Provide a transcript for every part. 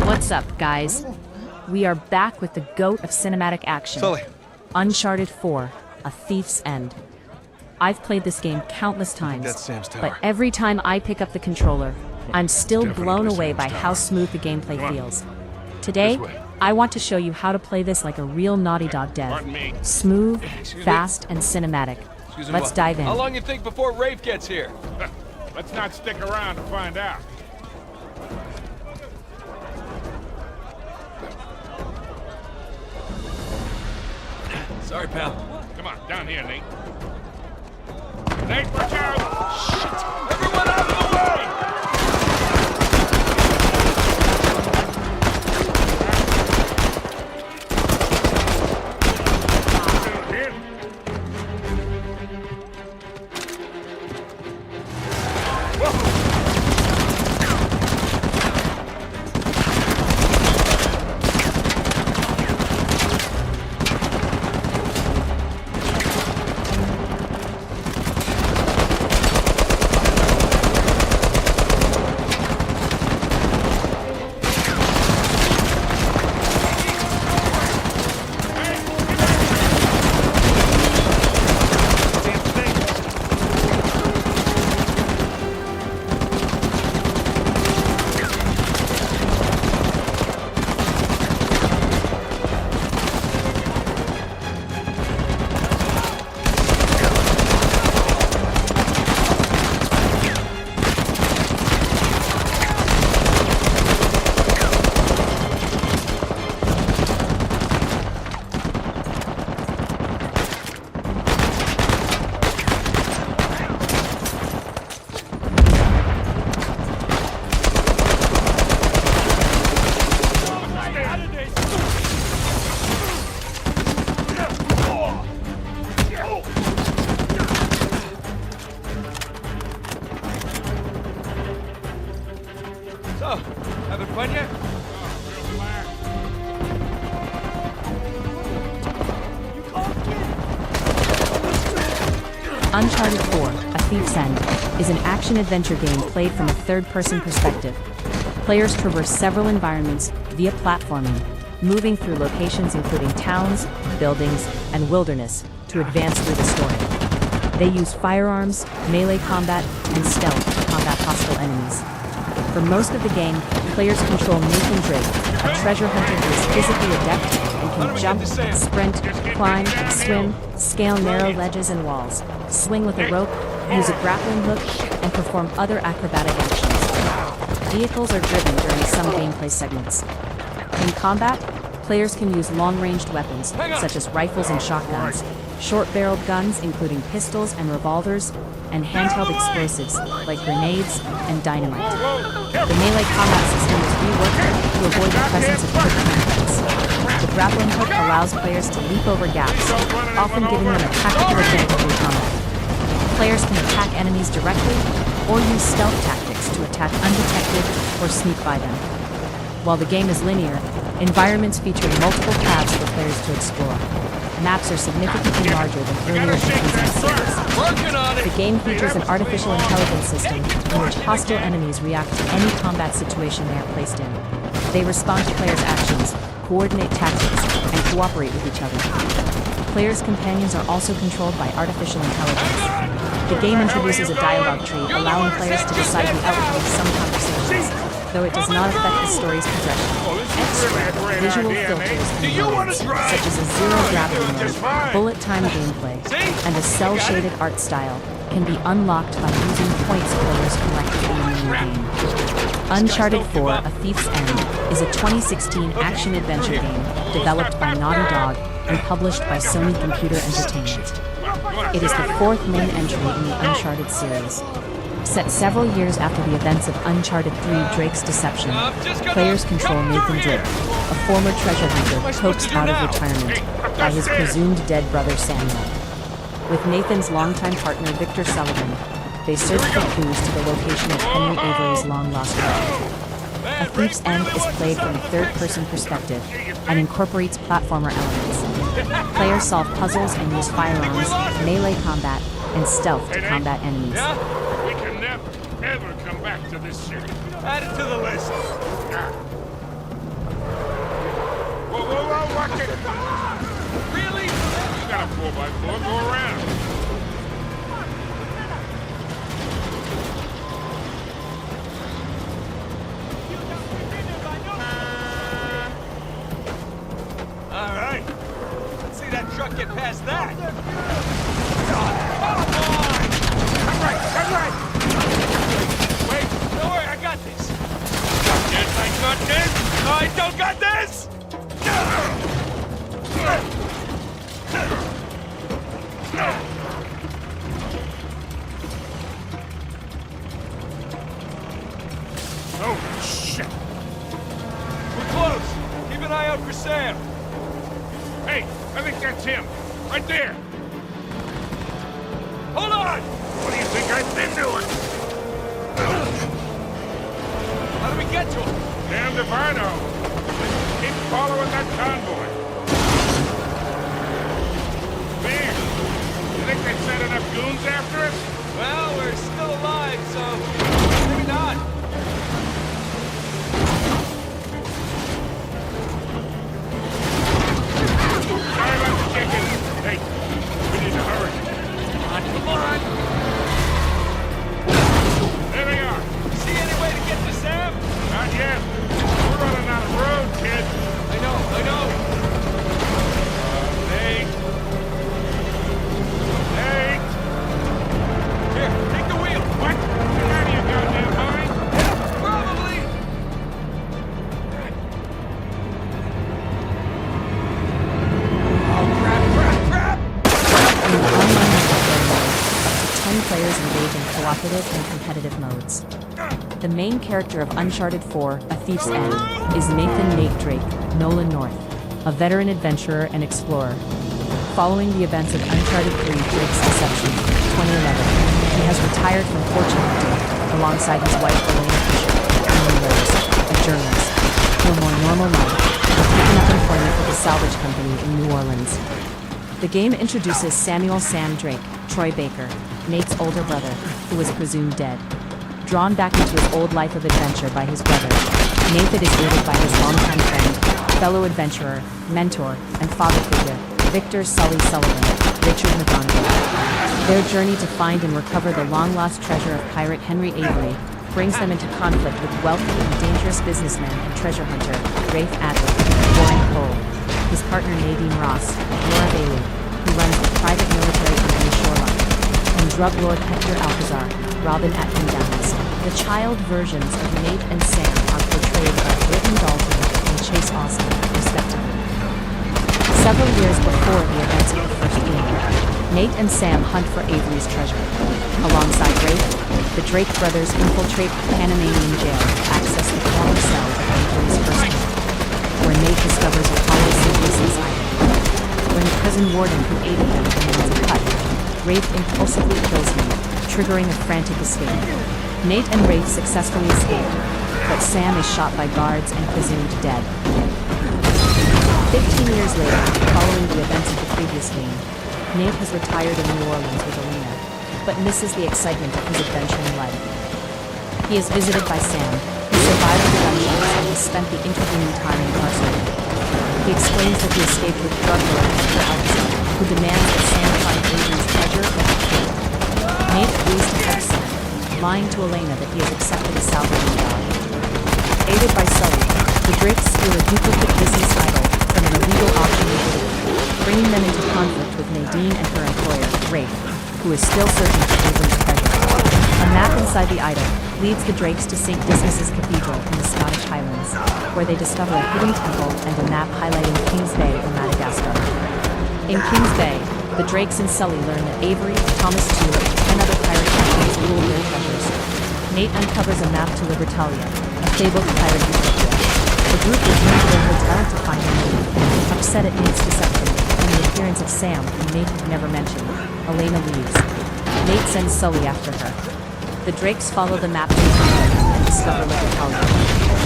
What's up, guys? We are back with the GOAT of cinematic action. Sully. Uncharted 4, A Thief's End. I've played this game countless times, That's Sam's tower. but every time I pick up the controller, I'm still Definitely blown away Sam's by tower. how smooth the gameplay Come on. feels. Today, This way. I want to show you how to play this like a real Naughty Dog dev. Pardon me. Smooth, Excuse me? fast, and cinematic. Excuse me, Let's what? dive in. How long you think before Rafe gets here? Let's not stick around to find out. Sorry, pal. Come on, down here, Nate. Nate, watch out! Shit! Everyone out of the way! Here. So, having fun yet? Uncharted 4, A Thief's End, is an action-adventure game played from a third-person perspective. Players traverse several environments via platforming, moving through locations including towns, buildings, and wilderness to advance through the story. They use firearms, melee combat, and stealth to combat hostile enemies. For most of the game, players control Nathan Drake, a treasure hunter who is physically adept and can jump, sprint, climb, swim, scale narrow ledges and walls, swing with a rope, use a grappling hook, and perform other acrobatic actions. Vehicles are driven during some gameplay segments. In combat, players can use long-ranged weapons, such as rifles and shotguns, short-barreled guns including pistols and revolvers, and handheld explosives like grenades and dynamite. The melee combat system is reworked to avoid the presence of quick movements. The grappling hook allows players to leap over gaps, often giving them a tactical advantage in combat. Players can attack enemies directly, or use stealth tactics to attack undetected or sneak by them. While the game is linear, environments feature multiple paths for players to explore. Maps are significantly larger than earlier entries in the series. Working on it! The game features an artificial intelligence system in which hostile enemies react to any combat situation they are placed in. They respond to players' actions, coordinate tactics, and cooperate with each other. Players' companions are also controlled by artificial intelligence. The game introduces a dialogue tree, allowing players to decide the outcome of some conversations, though it does not affect the story's progression. Extra visual filters and modes, such as a zero-gravity mode, bullet-time gameplay, and a cel-shaded art style, can be unlocked by using points players collected in the main game. Uncharted 4, A Thief's End is a 2016 action-adventure game developed by Naughty Dog and published by Sony Computer Entertainment. It is the fourth main entry in the Uncharted series. Set several years after the events of Uncharted 3 Drake's Deception, players control Nathan Drake, a former treasure hunter coaxed out of retirement by his presumed dead brother Samuel. With Nathan's longtime partner Victor Sullivan, they search for clues to the location of Henry Avery's long-lost brother. A Thief's End is played from a third-person perspective and incorporates platformer elements. Players solve puzzles and use firearms, melee combat, and stealth to combat enemies. We can never, ever come back to this city. Add it to the list. 4x4, go around. All right. Let's see that truck get past that. Turn right! Wait, Don't worry, I got this. yes, I got this! I don't got this! Oh, shit! We're close. Keep an eye out for Sam. Hey, I think that's him. Right there. Hold on! What do you think I've been doing? How do we get to him? Damned if I know. Just keep following that convoy. Man, you think they sent enough goons after us? Well, we're still alive, so maybe not. Sorry about the chicken. Hey, we need to hurry. Come on. There they are. See any way to get to Sam? Not yet. We're running out of road, kid. I know. Nate. Nate. Here, take the wheel. What? Get out of your goddamn mind. Yeah, probably. Oh, crap. In the online multiplayer mode, up to 10 players engage in cooperative and competitive modes. The main character of Uncharted 4, A Thief's End, is Nathan "Nate" Drake, Nolan North, a veteran adventurer and explorer. Following the events of Uncharted 3 Drake's Deception, 2011, he has retired from fortune hunting alongside his wife Elena Fisher, Emily Rose, a journalist, to a more normal life, taking up employment with a salvage company in New Orleans. The game introduces Samuel "Sam" Drake, Troy Baker, Nate's older brother, who was presumed dead. Drawn back into his old life of adventure by his brother, Nathan is aided by his longtime friend, fellow adventurer, mentor, and father figure, Victor "Sully" Sullivan, Richard McGonagall. Their journey to find and recover the long-lost treasure of pirate Henry Avery brings them into conflict with wealthy and dangerous businessman and treasure hunter, Rafe Adler, Warren Cole, his partner Nadine Ross, Laura Bailey, who runs the private military company Shoreline, and drug lord Hector Alcazar, Robin Atkin Downs. The child versions of Nate and Sam are portrayed by Britton Dalton and Chase Austin, respectively. Several years before the events of the first game, Nate and Sam hunt for Avery's treasure. Alongside Rafe, the Drake brothers infiltrate Panamanian jail to access the former cell of Avery's first mate, where Nate discovers Apollo Synthesis Island. When the prison warden who aided them demands a cut, Rafe impulsively kills him, triggering a frantic escape. Nate and Rafe successfully escape, but Sam is shot by guards and presumed dead. 15 years later, following the events of the previous game, Nate has retired in New Orleans with Elena, but misses the excitement of his adventure in life. He is visited by Sam, who survived the gunshot and has spent the intervening time incarcerated. He explains that he escaped with drug lord Hector Alcazar, who demands that Sam find Avery's treasure or be killed. Nate agrees to help Sam, lying to Elena that he has accepted a salvaging job. Aided by Sully, the Drakes steal a duplicate business idol from an illegal auction in Italy, bringing them into conflict with Nadine and her employer, Rafe, who is still searching for Avery's treasure. A map inside the idol leads the Drakes to St. Dismas's Cathedral in the Scottish Highlands, where they discover a hidden temple and a map highlighting Kings Bay in Madagascar. In Kings Bay, the Drakes and Sully learn that Avery, Thomas Tulip, and 10 other pirate captains rule their treasures. Nate uncovers a map to Libertalia, a fabled pirate utopia. The group returns to their hotel to find Nate, upset at Nate's deception and the appearance of Sam, whom Nate had never mentioned. Elena leaves. Nate sends Sully after her. The Drakes follow the map to the island and discover Libertalia.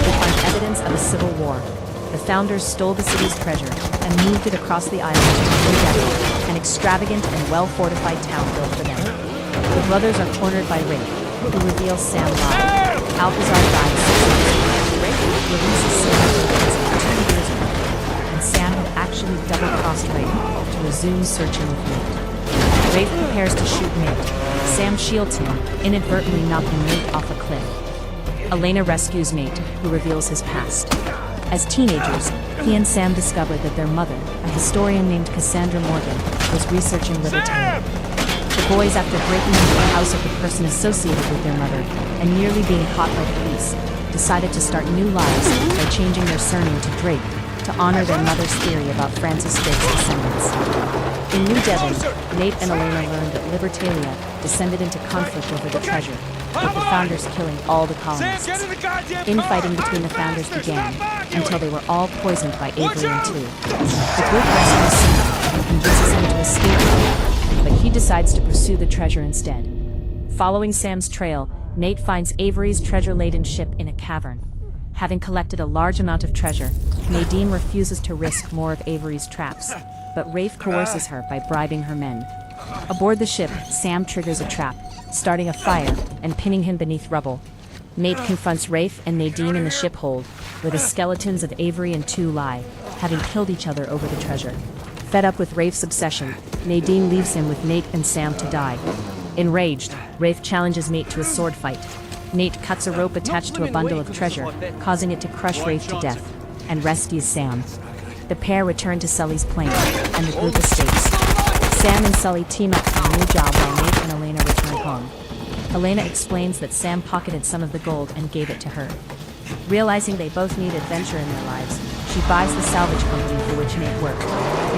They find evidence of a civil war. The founders stole the city's treasure and moved it across the island to Libertalia, an extravagant and well-fortified town built for them. The brothers are cornered by Rafe, who reveals Sam lied. Alcazar dies 6 years later. Rafe releases Sam from prison 2 years ago, and Sam had actually double-crossed Rafe to resume resumes searching with Nate. Rafe prepares to shoot Nate. Sam shields him, inadvertently knocking Nate off a cliff. Elena rescues Nate, who reveals his past. As teenagers, he and Sam discover that their mother, a historian named Cassandra Morgan, was researching Libertalia. The boys, after breaking into the house of the person associated with their mother and nearly being caught by police, decided to start new lives by changing their surname to Drake to honor their mother's theory about Francis Drake's descendants. In New Devon, Nate and Elena learned that Libertalia descended into conflict over the treasure, with the founders killing all the colonists. Infighting between the founders began until they were all poisoned by Avery and Two. The group rescues Sam and convinces him to escape, but he decides to pursue the treasure instead. Following Sam's trail, Nate finds Avery's treasure-laden ship in a cavern. Having collected a large amount of treasure, Nadine refuses to risk more of Avery's traps, but Rafe coerces her by bribing her men. Aboard the ship, Sam triggers a trap, starting a fire and pinning him beneath rubble. Nate confronts Rafe and Nadine in the ship hold, where the skeletons of Avery and Two lie, having killed each other over the treasure. Fed up with Rafe's obsession, Nadine leaves him with Nate and Sam to die. Enraged, Rafe challenges Nate to a sword fight. Nate cuts a rope attached to a bundle of treasure, causing it to crush Rafe to death, and rescues Sam. The pair return to Sully's plane, and the group escapes. Sam and Sully team up for a new job while Nate and Elena return home. Elena explains that Sam pocketed some of the gold and gave it to her. Realizing they both need adventure in their lives, she buys the salvage company for which Nate worked,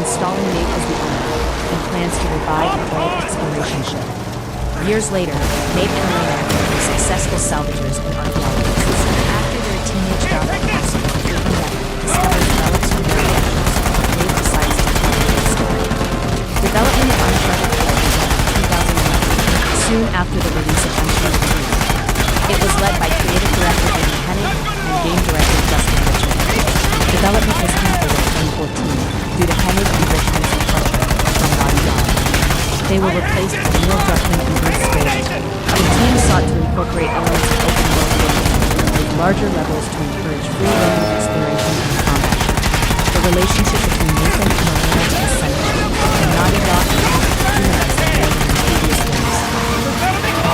installing Nate as the owner, and plans to revive the old exploration ship. Years later, Nate and Elena become successful salvagers and archaeologists. After their teenage daughter, Cassie, discovers relics from their reactions, Nate decides to continue the story. Development of Uncharted began in 2011, soon after the release of Uncharted 3. It was led by creative director Amy Hennig and game director Justin Richmond. Development was canceled in 2014 due to Hennig and Richmond's departure from Naughty Dog. They were replaced by Neil Druckmann and Bruce Staley. The team sought to incorporate elements of open world gameplay with larger levels to encourage free-roaming exploration and combat. The relationship between Nathan and Elena is essential, and Naughty Dog humanized them more than in previous games.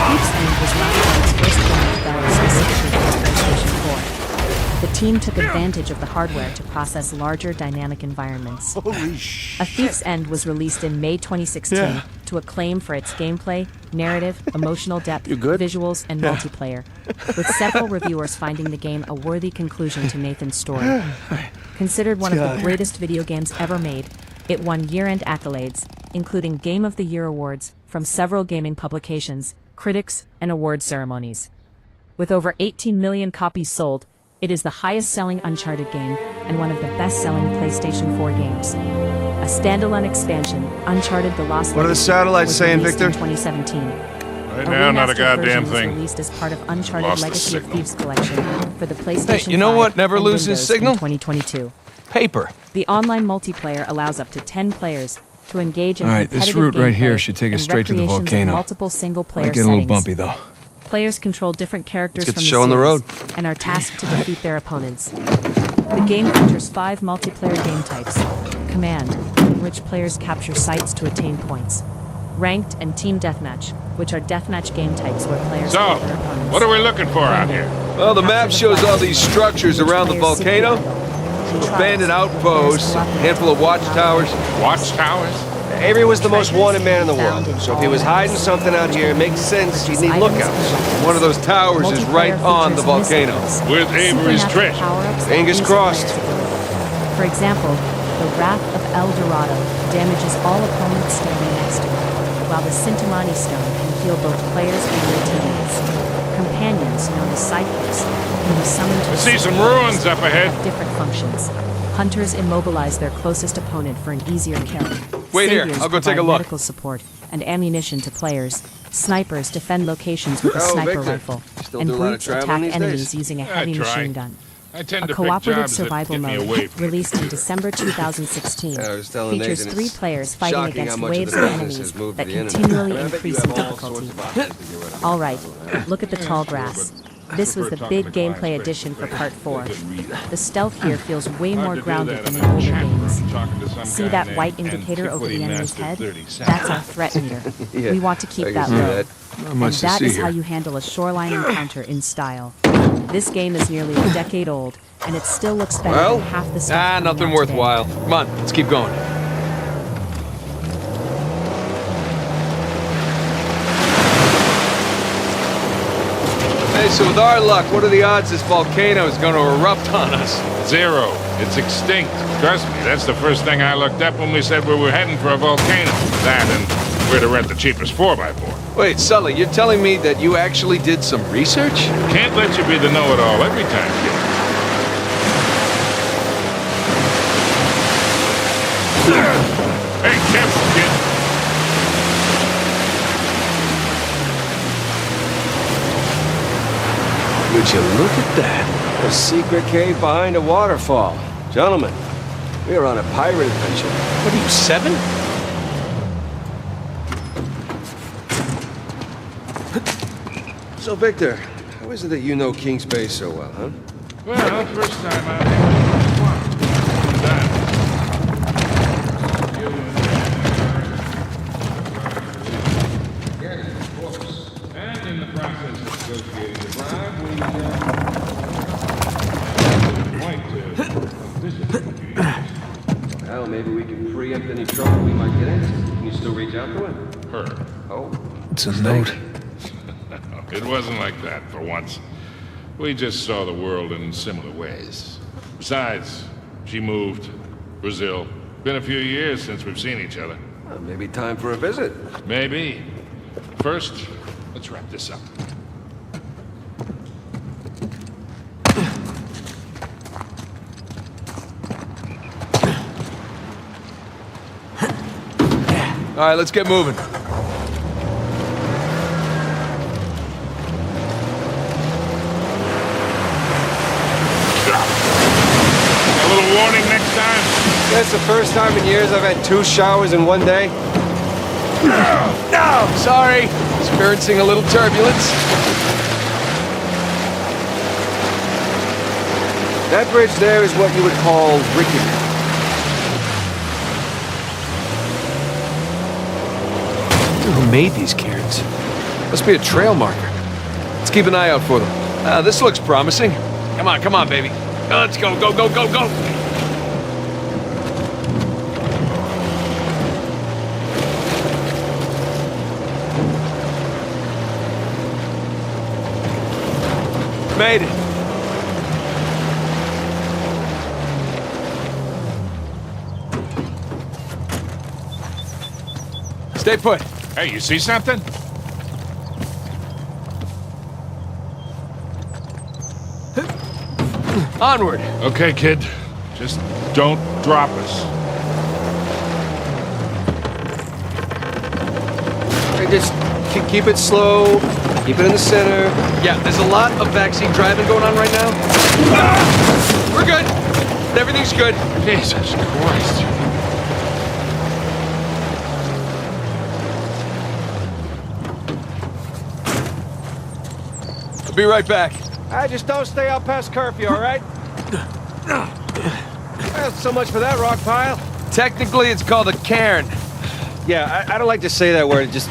Thief's End was Naughty Dog's first game developed specifically for PlayStation 4. The team took advantage of the hardware to process larger dynamic environments. Holy shit. A Thief's End was released in May 2016 to acclaim for its gameplay, narrative, emotional depth, visuals, and multiplayer, with several reviewers finding the game a worthy conclusion to Nathan's story. Considered one of the greatest video games ever made, it won year-end accolades, including Game of the Year awards from several gaming publications, critics, and award ceremonies. With over 18 million copies sold, it is the highest-selling Uncharted game and one of the best-selling PlayStation 4 games. A standalone expansion, Uncharted: The Lost Legacy, What are the satellites saying, released Victor? in 2017. Right now, not a goddamn thing. Was released as part of Uncharted Lost the Legacy of signal. Thieves collection for the PlayStation 5 you know what never and loses Windows signal? in 2022. Paper. The online multiplayer allows up to 10 players to engage in All right, this competitive route right here gameplay should take us and straight to the recreations of volcano. multiple single-player Might get a little settings. bumpy though. Players control different characters Let's get from the show on the series road. and are tasked to defeat their opponents. The game features 5 multiplayer game types. Command, in which players capture sites to attain points. Ranked and Team Deathmatch, which are deathmatch game types where players So, fight their opponents. what are we looking for out here? Well, the map shows all these structures around the volcano. Abandoned outposts, a handful of watchtowers. Watchtowers? Avery was the most wanted man in the world, so if he was hiding something out here, it makes sense he'd need lookouts. One of those towers is right on the volcano. With Avery's treasure. Fingers crossed. For example, the Wrath of El Dorado damages all opponents standing next to it, while the Sintamani stone can heal both players and their teammates. Companions, known as sidekicks, can be summoned to I see assist some players ruins up and ahead. have different functions. Hunters immobilize their closest opponent for an easier kill. Wait here, Saviors I'll go take a provide look. medical support and ammunition to players. Snipers defend locations with a Oh, sniper Victor, rifle, you still and do a lot of brutes traveling attack these enemies days? using a I heavy try. machine gun. I tend A to pick cooperative jobs that survival get me mode, away from released in December 2016, Yeah, I was telling features Nathan, 3 it's players fighting shocking how against much of waves the of business enemies has moved to that the internet. continually I bet you increase have in all sorts difficulty. of options to get rid of. Alright, look at the tall grass. This was the big gameplay addition for Part 4. The stealth here feels way more grounded than in older games. See that white indicator over the enemy's head? That's our threat meter. Yeah, We want to I keep can that see low. that. Not And much to that see is how here. you handle a shoreline encounter in style. This game is nearly a decade old, and it still looks better Well, than half the stuff coming nothing out worthwhile. Come on, let's keep going. Hey, so with our luck, what are the odds this volcano is going to erupt on us? 0. It's extinct. Trust me, that's the first thing I looked up when we said we were heading for a volcano. That and where to rent the cheapest 4x4. Wait, Sully, you're telling me that you actually did some research? Can't let you be the know-it-all every time, kid. Hey, careful, kid. Would you look at that? A secret cave behind a waterfall. Gentlemen, we are on a pirate adventure. What are you, 7? So, Victor, how is it that you know King's Bay so well, huh? Well, first time out here. Done. Yes, of course. And in the process of negotiating the bribe, we Well, maybe we can preempt any trouble we might get into. Can you still reach out to him? her. Oh, It's a note. It wasn't like that for once. We just saw the world in similar ways. Besides, she moved. Brazil. Been a few years since we've seen each other. well, maybe time for a visit. Maybe. First, let's wrap this up. All right, let's get moving. A little warning next time? That's the first time in years I've had 2 showers in one day. No, sorry. Experiencing a little turbulence. That bridge there is what you would call rickety. Who made these cairns? Must be a trail marker. Let's keep an eye out for them. This looks promising. Come on, baby. Let's go, go, go, go, go. Made it. Stay put. Hey, you see something? Onward. Okay, kid. Just don't drop us. Hey, just keep it slow. Keep it in the center. Yeah, there's a lot of backseat driving going on right now. Ah! We're good. Everything's good. Jesus Christ. I'll be right back. Just don't stay out past curfew, all right? Well, so much for that rock pile. Technically, it's called a cairn. Yeah, I don't like to say that word. It just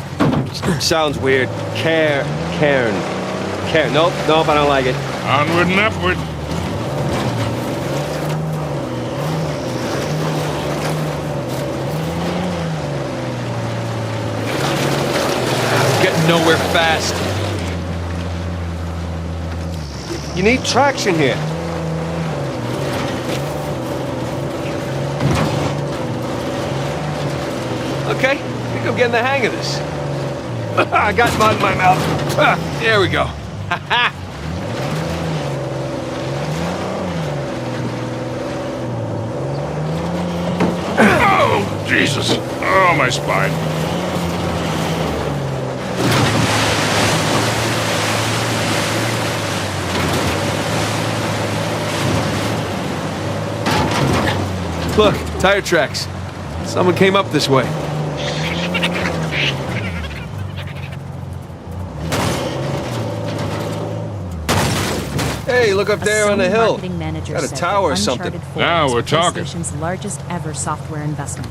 sounds weird. Cairn. Nope, I don't like it. Onward and upward. Getting nowhere fast. You need traction here. Okay, I think I'm getting the hang of this. I got mud in my mouth. There we go. Ha ha! Oh, Jesus. Oh, my spine. Look, tire tracks. Someone came up this way. Hey, look up A there on the Sony hill. marketing manager Got a said tower or that something. Uncharted 4 Now was we're talking. PlayStation's largest ever software investment.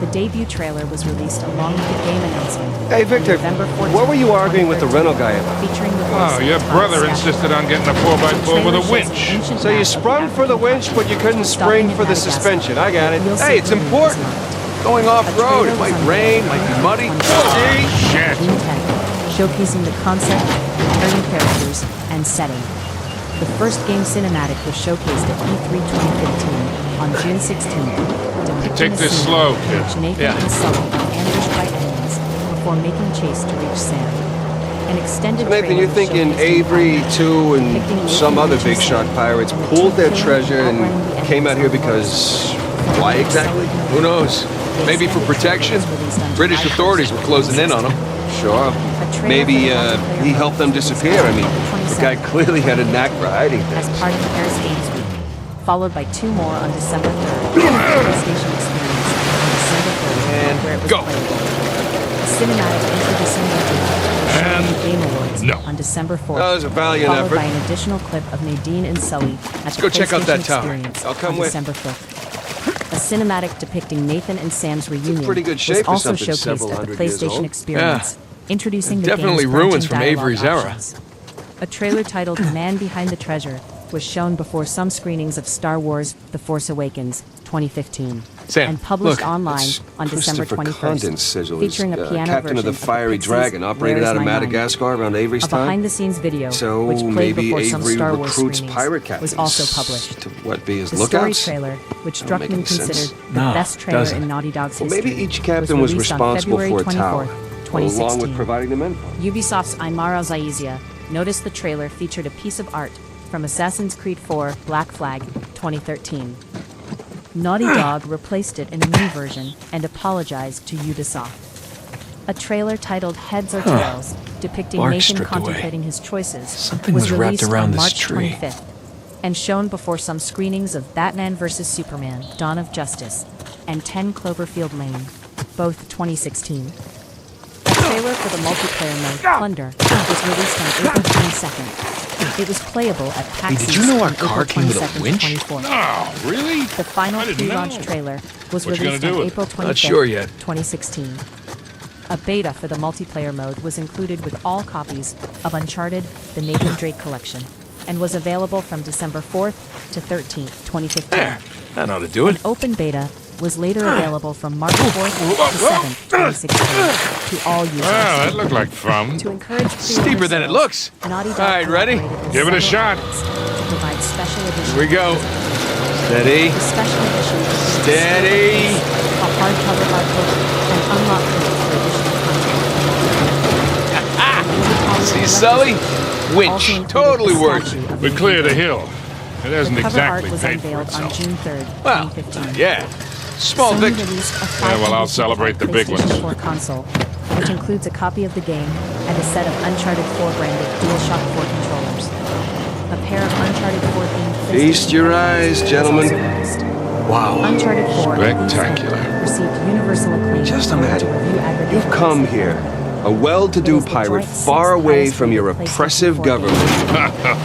The debut trailer was released along with the game announcement. Hey, Victor, on November 14th, what were you arguing with the rental guy about? Featuring the Oh, voice your of Todd brother Stafford. insisted on getting a The 4x4 with trailer a shows an winch. ancient So you map of sprung the for the African winch, but you couldn't spring Stopping for in the Madagascar. suspension. I got it. Reveals Hey, it's that Avery important. was locked. Going A off-road, trailer it might was rain, unveiled might be on muddy. June Shit. 10th, showcasing the concept, returning characters, and setting. The first game cinematic was showcased at E3 2015 on June 16th. Take this slow, kid. in which Nathan Yeah. and Sully are ambushed by enemies before making chase to reach Sam. An extended So Nathan, trailer you're was thinking showcased in Avery, Contact, too, and depicting some Nathan other reaching big shot Sam, pirates and the pulled their two treasure outlining and the came out here enemies on because... boats. Why exactly? Who knows? The Maybe for extended protection? trailer was released on British July authorities were 1st, closing in on them. Sure. A trailer Maybe for the multiplayer he mode helped them was disappear. I mean, released the on guy April 27th. clearly had a knack for hiding As things. part of Paris Games Week, followed by two more on December 3rd, the PlayStation Experience on December 3rd, And where it was go. playable. A cinematic introducing Legend was shown at the Game Awards no. on December 4th, That was a valiant followed effort. by an additional clip of Nadine and Sully at the go check out PlayStation that tower. Experience I'll come on with. December 5th. A cinematic depicting Nathan and Sam's reunion pretty good was shape for also something several showcased at the hundred years PlayStation old. Experience, introducing the Definitely game's ruins branching from Avery's dialogue era. options. A trailer titled Man Behind the Treasure was shown before some screenings of Star Wars The Force Awakens 2015 Sam, and published look, online It's on December Christopher 21st, Condon's sizzle. featuring a He's, piano captain of the version Fiery Pixies' Dragon, operated Where out Is of My Mind? Madagascar around Avery's A time. behind-the-scenes video, So which played maybe before some Avery Star Wars recruits screenings, pirate captains was also published. to what be his The story lookouts? trailer, which Doesn't make Druckmann any sense. considered the No, best trailer doesn't. in Naughty Dog's Well, history, maybe each captain was released on responsible February for a tower, 24th, 2016. along with providing the menfolk. Ubisoft's Aymara Zaizia noticed the trailer featured a piece of art from Assassin's Creed 4 Black Flag 2013. Naughty Dog replaced it in a new version and apologized to Ubisoft. A trailer titled Heads or Tails, depicting Bark Nathan stripped away. contemplating his choices, Something was was wrapped released around on this March tree. 25th and shown before some screenings of Batman vs. Superman, Dawn of Justice, and 10 Cloverfield Lane, both 2016. A trailer for the multiplayer mode, Plunder, was released on April 22nd. It was playable at PAX Hey, did you East know our on April car came with a 22nd, winch? 24th. Oh, really? The final I didn't pre-launch know. trailer was What you released gonna do on with it? April 25th, Not sure yet. 2016. A beta for the multiplayer mode was included with all copies of Uncharted, the Nathan Drake Collection, and was available from December 4th to 13th, 2015. There, that ought to do it. An open beta was later available from March 4th to 7th, 2016 to all users. Well, that looked like fun. To encourage Steeper than it looks. Naughty Dog All right, ready? collaborated with Give it a several shot. outlets to provide special editions. Here we go. Steady. The special edition features Steady. a hardcover artbook and unlock codes for additional content. See, Sully? Also Winch. included Totally a worth statue it. of We the cleared the Nathan hill. It hasn't Drake. The cover art exactly was paid for unveiled on itself. June 3rd, Well, 2015. yeah. Small Sony victory. released a Yeah, well, I'll 500 celebrate the big PlayStation ones. 4 console, which includes a copy of the game and a set of Uncharted 4 branded DualShock 4 controllers. A pair of Uncharted 4 themed Feast your eyes, gentlemen. Wow. Uncharted 4 Spectacular. received universal acclaim. Just according to imagine, review aggregators. you've come here, a well-to-do pirate far away from your oppressive government.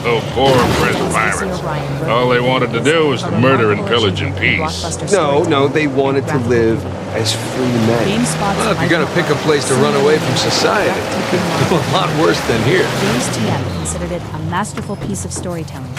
Oh, poor oppressed pirates. All they wanted to do was to murder and pillage in peace. No, they wanted to live as free men. Well, if you're gonna pick a place to run away from society, it could do a lot worse than here. James TM considered it a masterful piece of storytelling,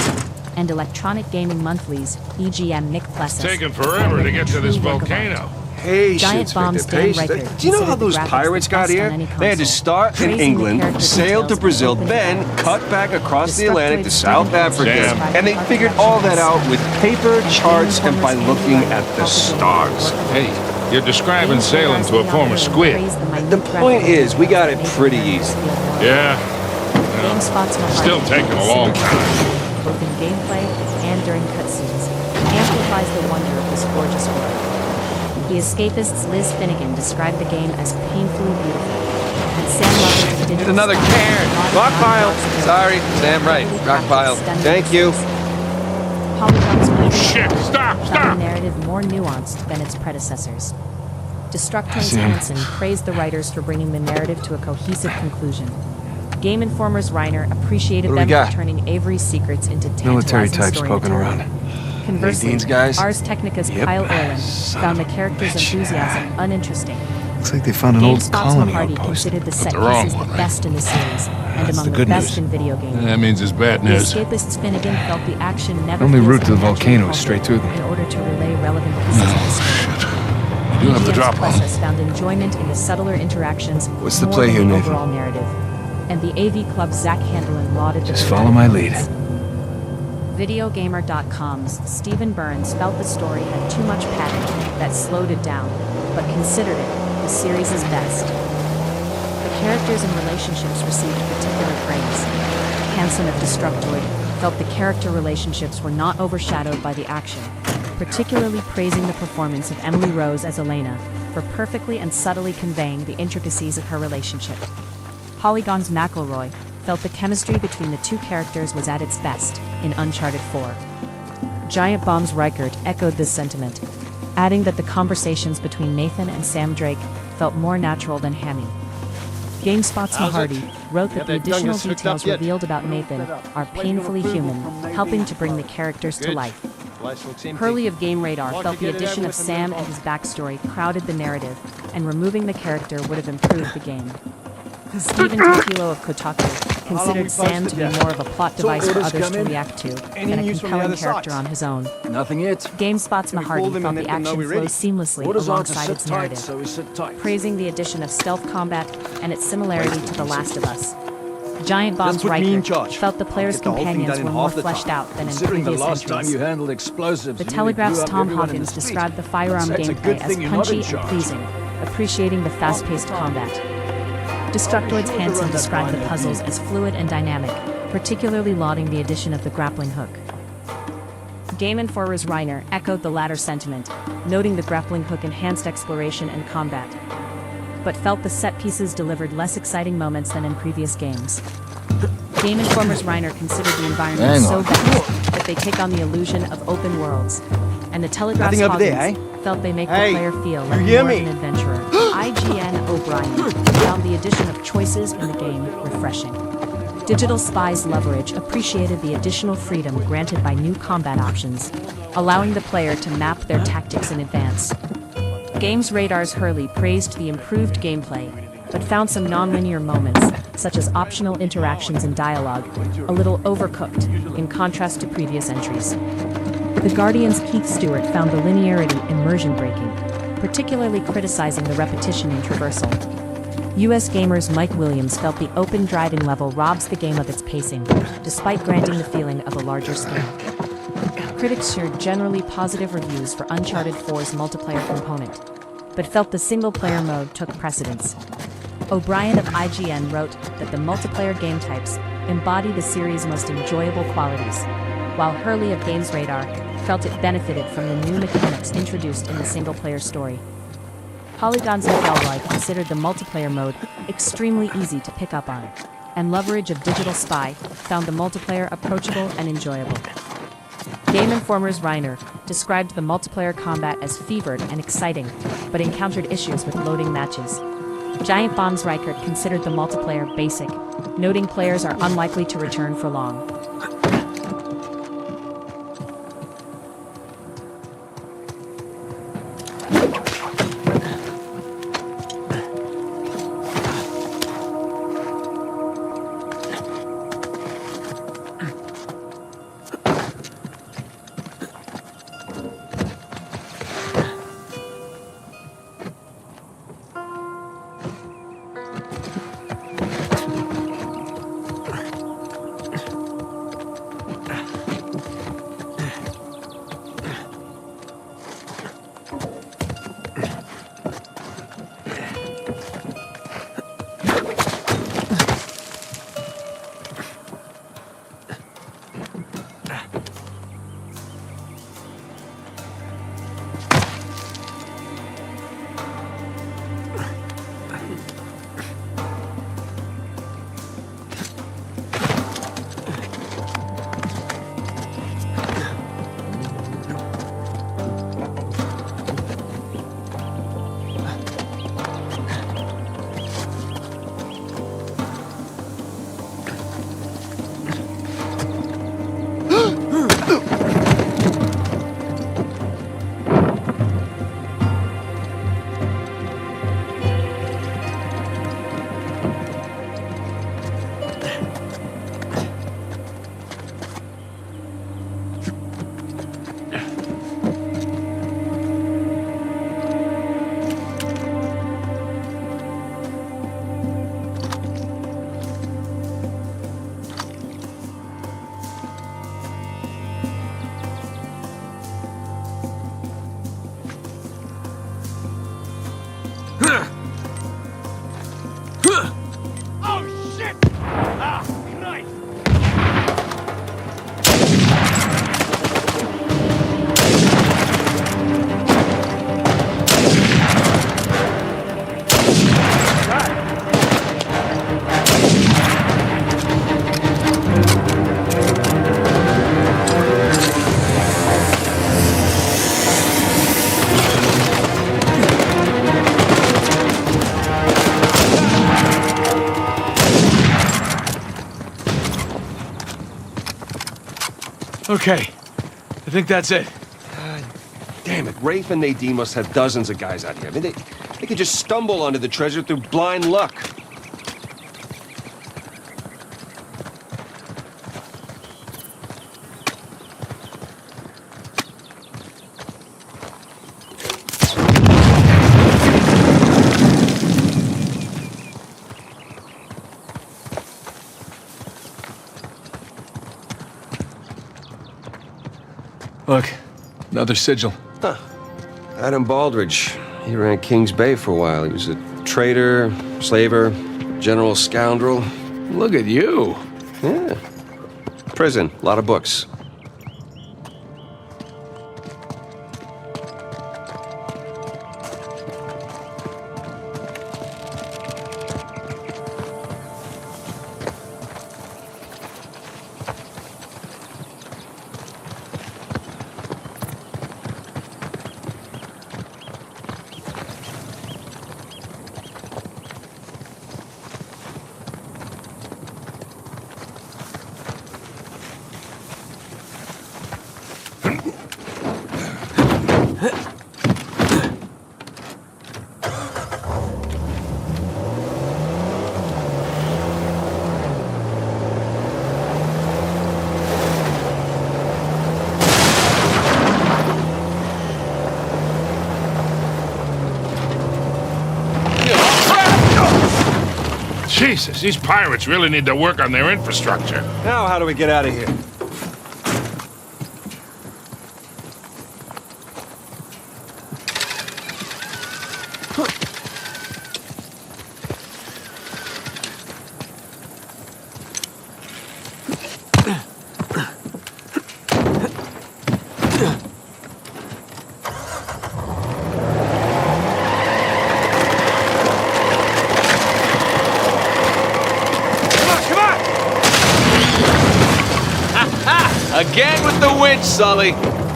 and Electronic Gaming Monthly's EGM Nick Plessis. Taken forever to get to this volcano. Patience, Giant Victor, Bomb's Dan patience. Reichert Do you know how considered the those graphics pirates the got best here? on any They had to console, start in praising the England, character sail to details Brazil, and open then dialogue. cut back across the The Atlantic to South Destructoid Africa, Damn. and they figured all that out with paper, charts, and by looking at the stars. Hey, you're describing sailing to a former squid. The point is, we got it pretty easy. Yeah, Still taking a long time. Both in gameplay and during cutscenes, amplifies the wonder of this gorgeous world. The Escapists' Liz Finnegan described the game as painfully beautiful, and Sam Lovett did Get another cairn. Rock pile. Sorry, Sam, right. Rock pile. Thank you. Polygon's movie Shit, stop, found stop! the narrative more nuanced than its predecessors. Destructoid's Sam. Hansen praised the writers for bringing the narrative to a cohesive conclusion. Game Informer's Reiner appreciated What do we them got? for turning Avery's secrets into Military tantalizing types poking storytelling. around. Conversely, Nadine's guys? Ars Technica's Yep. Kyle Orland Son found the of a character's bitch. enthusiasm uninteresting. Looks like they found an old GameSpot's colony Mahardy outpost. considered the set the wrong pieces one, the right? best in the series, and among the the good best news. in video games. That means it's bad The news. escapist Finnegan felt the action never Only feels route to the unnaturally volcano is straight through them. in order to relay relevant pieces of the story. You have to EGM's drop one. Plessis found enjoyment in the subtler interactions What's the more play than here, the Nathan? overall narrative. And the AV Club's Zach Handelin lauded the Just follow my lead. dramatic moments. Videogamer.com's Stephen Burns felt the story had too much padding that slowed it down, but considered it the series' best. The characters and relationships received particular praise. Hansen of Destructoid felt the character relationships were not overshadowed by the action, particularly praising the performance of Emily Rose as Elena for perfectly and subtly conveying the intricacies of her relationship. Polygon's McElroy felt the chemistry between the two characters was at its best in Uncharted 4. Giant Bomb's Reichert echoed this sentiment, adding that the conversations between Nathan and Sam Drake felt more natural than hammy. GameSpot's Mahardy wrote that the additional details revealed about Nathan are painfully human, helping to bring the characters to life. Hurley of Game Radar felt the addition of Sam and his backstory crowded the narrative, and removing the character would have improved the game. Stephen Tokilo of Kotaku considered Sam to be more of a plot device for others to react to than a compelling character on his own. Nothing yet. GameSpot's call Mahardy them felt and the let them know action we're flow ready? seamlessly Orders are to alongside sit its tight, narrative, so we sit tight. praising the addition of stealth combat and its similarity to The Last of Us. Giant Bomb's Just put me in Riker charge. felt the player's Get the whole thing companions done were in more half the fleshed time. out than in Considering previous the last time entries. you handled explosives, The you nearly Telegraph's blew up Tom everyone in the Hawkins street. described the firearm That's a gameplay good as thing you're not in punchy and charge. pleasing, appreciating the fast-paced combat. Destructoid's Hansen described the puzzles as fluid and dynamic, particularly lauding the addition of the grappling hook. Game Informer's Reiner echoed the latter sentiment, noting the grappling hook enhanced exploration and combat, but felt the set pieces delivered less exciting moments than in previous games. Game Informer's Reiner considered the environment Hang so on. vast that they take on the illusion of open worlds, and the Telegraph's Nothing over there, Hawkins felt they make Hey, the player feel you like hear more me? of an adventurer. IGN O'Brien found the addition of choices in the game refreshing. Digital Spy's Leverage appreciated the additional freedom granted by new combat options, allowing the player to map their tactics in advance. Games Radar's Hurley praised the improved gameplay, but found some non-linear moments, such as optional interactions and dialogue, a little overcooked, in contrast to previous entries. The Guardian's Keith Stewart found the linearity immersion-breaking, particularly criticizing the repetition in traversal. US Gamer's Mike Williams felt the open driving level robs the game of its pacing, despite granting the feeling of a larger scale. Critics shared generally positive reviews for Uncharted 4's multiplayer component, but felt the single-player mode took precedence. O'Brien of IGN wrote that the multiplayer game types embody the series' most enjoyable qualities, while Hurley of Games Radar felt it benefited from the new mechanics introduced in the single-player story. Polygon's McElroy considered the multiplayer mode extremely easy to pick up on, and Leverage of Digital Spy found the multiplayer approachable and enjoyable. Game Informer's Reiner described the multiplayer combat as fevered and exciting, but encountered issues with loading matches. Giant Bomb's Reichert considered the multiplayer basic, noting players are unlikely to return for long. Okay. I think that's it. Damn it, Rafe and Nadine must have dozens of guys out here. I mean, they could just stumble onto the treasure through blind luck. Look, another sigil. Huh. Adam Baldridge. He ran Kings Bay for a while. He was a trader, slaver, general scoundrel. Look at you. Yeah. Prison. A lot of books. Jesus, these pirates really need to work on their infrastructure. Now, how do we get out of here? Again with the winch, Sully.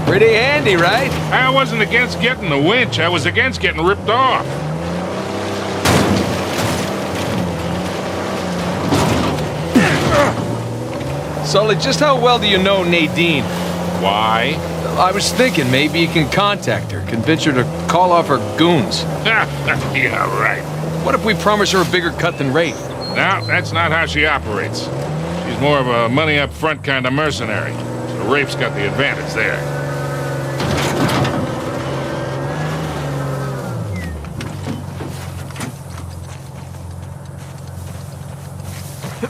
Pretty handy, right? I wasn't against getting the winch. I was against getting ripped off. Sully, just how well do you know Nadine? Why? I was thinking maybe you can contact her, convince her to call off her goons. Yeah, right. What if we promise her a bigger cut than Rafe? No, that's not how she operates. She's more of a money-up-front kind of mercenary. So Rafe's got the advantage there.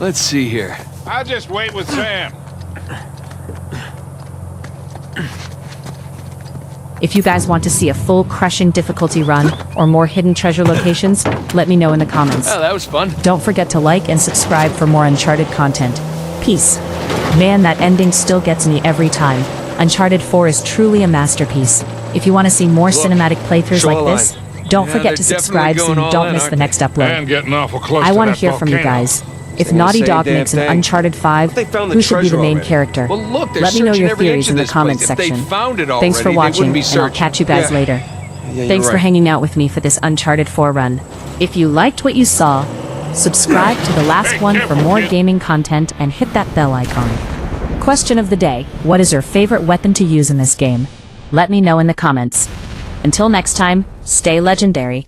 Let's see here. I'll just wait with Sam. If you guys want to see a full crushing difficulty run or more hidden treasure locations, let me know in the comments. Oh, that was fun. Don't forget to like and subscribe for more Uncharted content. Peace. Man, that ending still gets me every time. Uncharted 4 is truly a masterpiece. If you want to see more cinematic playthroughs like this, don't Yeah, forget to they're subscribe so definitely you going don't all in, miss the aren't next upload. And getting awful close I to want to that hear from you volcano. guys. If Same Naughty same Dog damn makes an thing. Uncharted 5, They found the who should be the treasure main already. character? Well, look, they're Let me know searching your every theories inch in of the this comments place. If they section. found it Thanks for already, they watching, wouldn't be and I'll searching. catch you guys Yeah. later. Yeah, you're Thanks for right. hanging out with me for this Uncharted 4 run. If you liked what you saw, subscribe to the last Hey, one for careful, more kid. gaming content and hit that bell icon. Question of the day: what is your favorite weapon to use in this game? Let me know in the comments. Until next time, stay legendary.